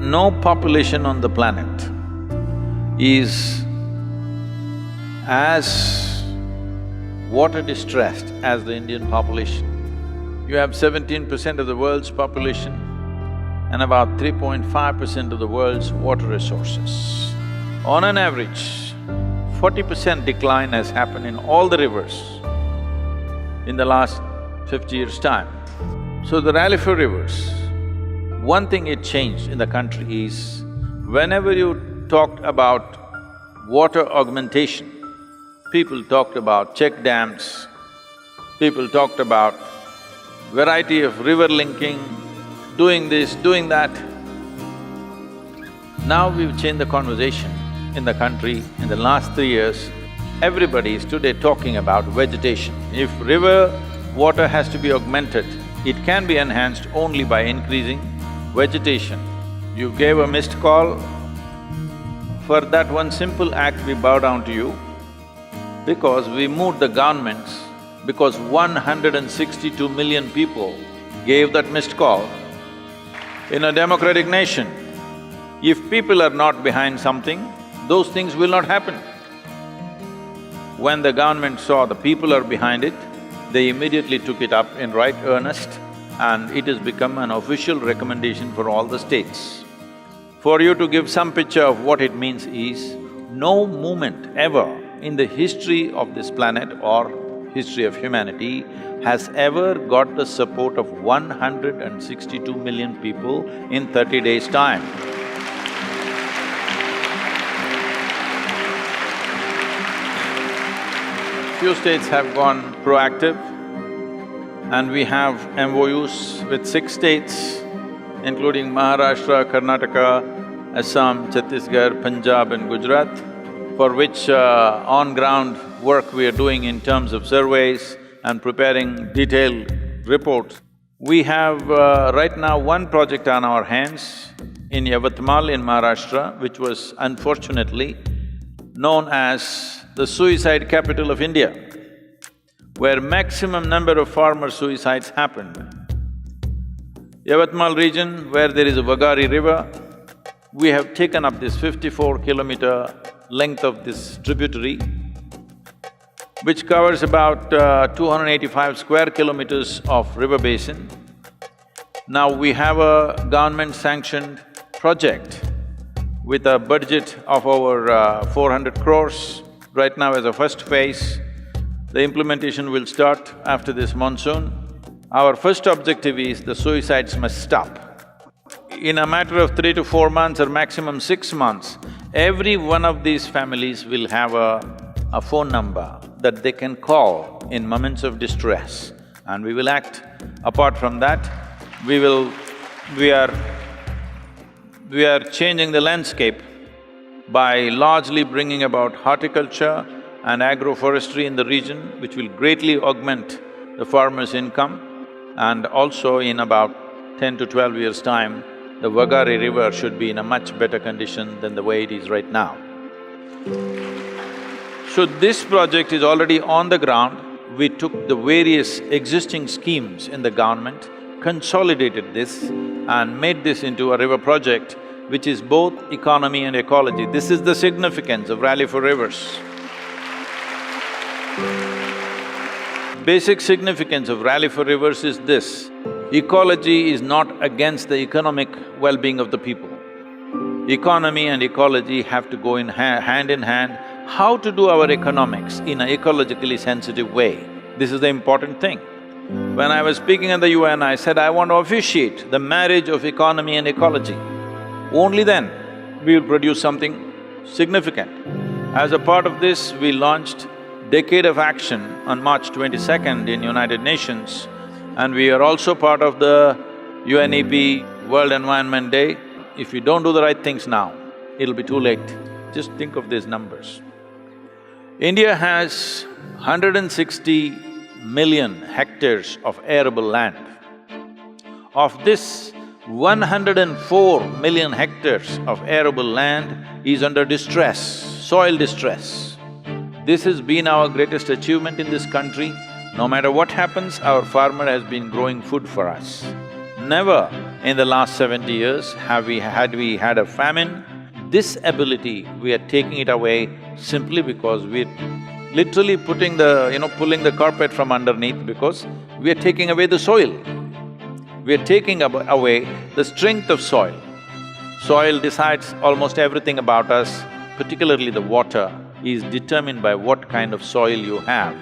no population on the planet is as water-distressed as the Indian population. You have 17% of the world's population and about 3.5% of the world's water resources. On an average, 40% decline has happened in all the rivers in the last 50 years' time. So the Rally for Rivers, one thing it changed in the country is, whenever you talked about water augmentation, people talked about check dams, people talked about variety of river linking, doing this, doing that. Now we've changed the conversation in the country in the last 3 years. Everybody is today talking about vegetation. If river water has to be augmented, it can be enhanced only by increasing vegetation. You gave a missed call. For that one simple act, we bow down to you because we moved the governments, because 162 million people gave that missed call. In a democratic nation, if people are not behind something, those things will not happen. When the government saw the people are behind it, they immediately took it up in right earnest and it has become an official recommendation for all the states. For you to give some picture of what it means is, no movement ever in the history of this planet or history of humanity has ever got the support of 162 million people in 30 days' time. Few states have gone proactive and we have MOUs with 6 states, including Maharashtra, Karnataka, Assam, Chhattisgarh, Punjab and Gujarat, for which on-ground work we are doing in terms of surveys and preparing detailed reports. We have right now one project on our hands in Yavatmal in Maharashtra, which was unfortunately known as the suicide capital of India, where maximum number of farmer suicides happened. Yavatmal region, where there is a Vagari river, we have taken up this 54-kilometer length of this tributary, which covers about 285 square kilometers of river basin. Now we have a government-sanctioned project with a budget of over 400 crores. Right now as a first phase, the implementation will start after this monsoon. Our first objective is the suicides must stop. In a matter of 3 to 4 months or maximum 6 months, every one of these families will have a phone number that they can call in moments of distress and we will act. Apart from that, we are changing the landscape by largely bringing about horticulture and agroforestry in the region, which will greatly augment the farmers' income. And also in about 10 to 12 years' time, the Vagari river should be in a much better condition than the way it is right now. So this project is already on the ground. We took the various existing schemes in the government, consolidated this and made this into a river project which is both economy and ecology. This is the significance of Rally for Rivers. Basic significance of Rally for Rivers is this: ecology is not against the economic well-being of the people. Economy and ecology have to go in hand in hand. How to do our economics in an ecologically sensitive way, this is the important thing. When I was speaking at the UN, I said, I want to officiate the marriage of economy and ecology. Only then we will produce something significant. As a part of this, we launched Decade of Action on March 22nd in United Nations, and we are also part of the UNEP World Environment Day. If we don't do the right things now, it'll be too late. Just think of these numbers. India has 160 million hectares of arable land. Of this, 104 million hectares of arable land is under distress, soil distress. This has been our greatest achievement in this country. No matter what happens, our farmer has been growing food for us. Never in the last 70 years? Had we had a famine? This ability, we are taking it away simply because we're literally pulling the carpet from underneath because we are taking away the soil. We are taking away the strength of soil. Soil decides almost everything about us, particularly the water is determined by what kind of soil you have,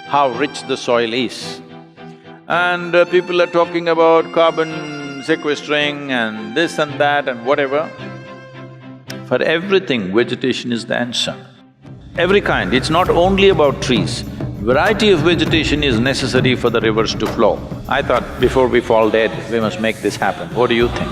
how rich the soil is. And people are talking about carbon sequestering and this and that and whatever. For everything, vegetation is the answer. Every kind, it's not only about trees. Variety of vegetation is necessary for the rivers to flow. I thought before we fall dead, we must make this happen. What do you think?